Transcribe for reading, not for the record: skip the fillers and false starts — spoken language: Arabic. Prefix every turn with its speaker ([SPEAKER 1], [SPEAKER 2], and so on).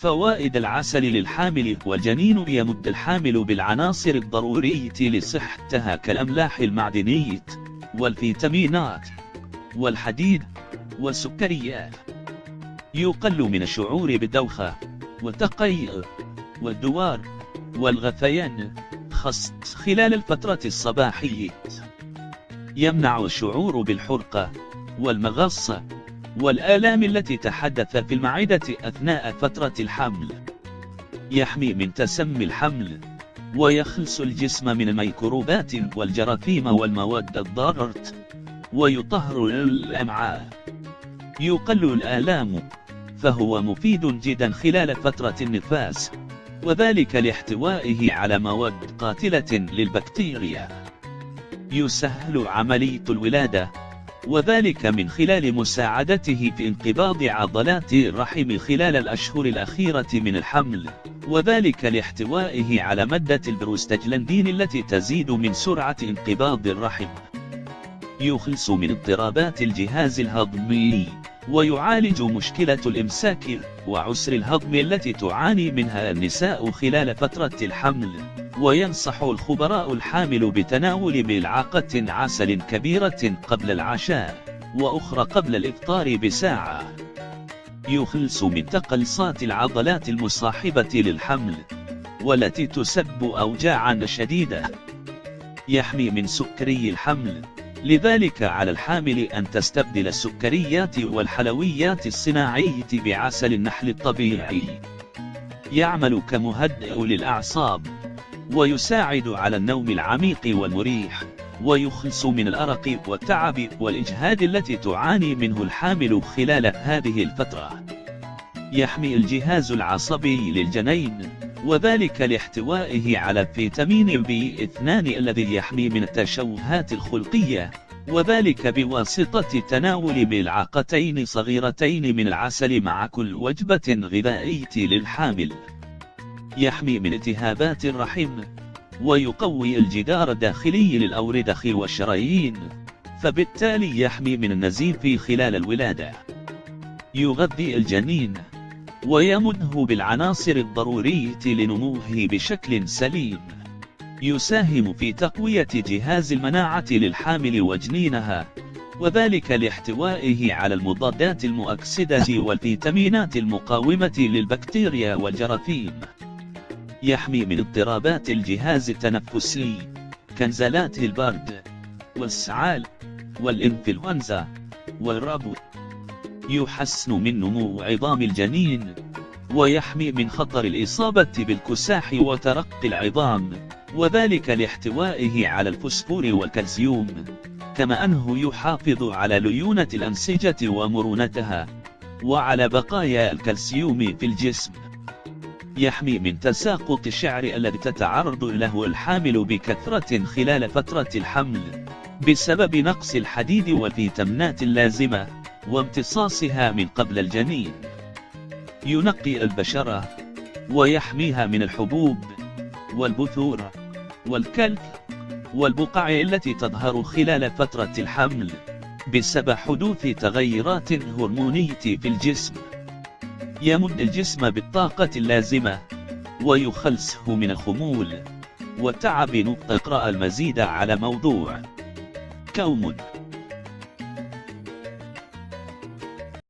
[SPEAKER 1] فوائد العسل للحامل والجنين: يمد الحامل بالعناصر الضرورية لصحتها كالأملاح المعدنية والفيتامينات والحديد والسكريات. يقل من الشعور بالدوخة والتقيؤ والدوار والغثيان خاصة خلال الفترة الصباحية. يمنع الشعور بالحرقة والمغصة والآلام التي تحدث في المعدة أثناء فترة الحمل. يحمي من تسمي الحمل ويخلص الجسم من الميكروبات والجراثيم والمواد الضارة ويطهر الأمعاء. يقل الآلام، فهو مفيد جدا خلال فترة النفاس، وذلك لاحتوائه على مواد قاتلة للبكتيريا. يسهل عملية الولادة، وذلك من خلال مساعدته في انقباض عضلات الرحم خلال الأشهر الأخيرة من الحمل، وذلك لاحتوائه على مادة البروستاجلاندين التي تزيد من سرعة انقباض الرحم. يخلص من اضطرابات الجهاز الهضمي، ويعالج مشكلة الإمساك وعسر الهضم التي تعاني منها النساء خلال فترة الحمل. وينصح الخبراء الحامل بتناول ملعقة عسل كبيرة قبل العشاء وأخرى قبل الإفطار بساعة. يخلص من تقلصات العضلات المصاحبة للحمل والتي تسبب أوجاعا شديدة. يحمي من سكري الحمل، لذلك على الحامل أن تستبدل السكريات والحلويات الصناعية بعسل النحل الطبيعي. يعمل كمهدئ للأعصاب، ويساعد على النوم العميق والمريح، ويخلص من الأرق والتعب والإجهاد التي تعاني منه الحامل خلال هذه الفترة. يحمي الجهاز العصبي للجنين، وذلك لاحتوائه على فيتامين B2 الذي يحمي من التشوهات الخلقية، وذلك بواسطة تناول ملعقتين صغيرتين من العسل مع كل وجبة غذائية للحامل. يحمي من التهابات الرحم، ويقوي الجدار الداخلي للأوردة والشرايين، فبالتالي يحمي من النزيف خلال الولادة. يغذي الجنين، ويمده بالعناصر الضرورية لنموه بشكل سليم. يساهم في تقوية جهاز المناعة للحامل وجنينها، وذلك لاحتوائه على المضادات المؤكسدة والفيتامينات المقاومة للبكتيريا والجراثيم. يحمي من اضطرابات الجهاز التنفسي كنزلات البرد والسعال والإنفلونزا والربو. يحسن من نمو عظام الجنين، ويحمي من خطر الإصابة بالكساح وترقي العظام، وذلك لاحتوائه على الفوسفور والكالسيوم، كما أنه يحافظ على ليونة الأنسجة ومرونتها، وعلى بقايا الكالسيوم في الجسم. يحمي من تساقط الشعر الذي تتعرض له الحامل بكثرة خلال فترة الحمل بسبب نقص الحديد والفيتامينات اللازمة وامتصاصها من قبل الجنين. ينقي البشرة، ويحميها من الحبوب والبثور والكلف والبقع التي تظهر خلال فترة الحمل بسبب حدوث تغيرات هرمونية في الجسم. يمد الجسم بالطاقة اللازمة، ويخلصه من الخمول والتعب. اقرأ المزيد على موضوع كومد.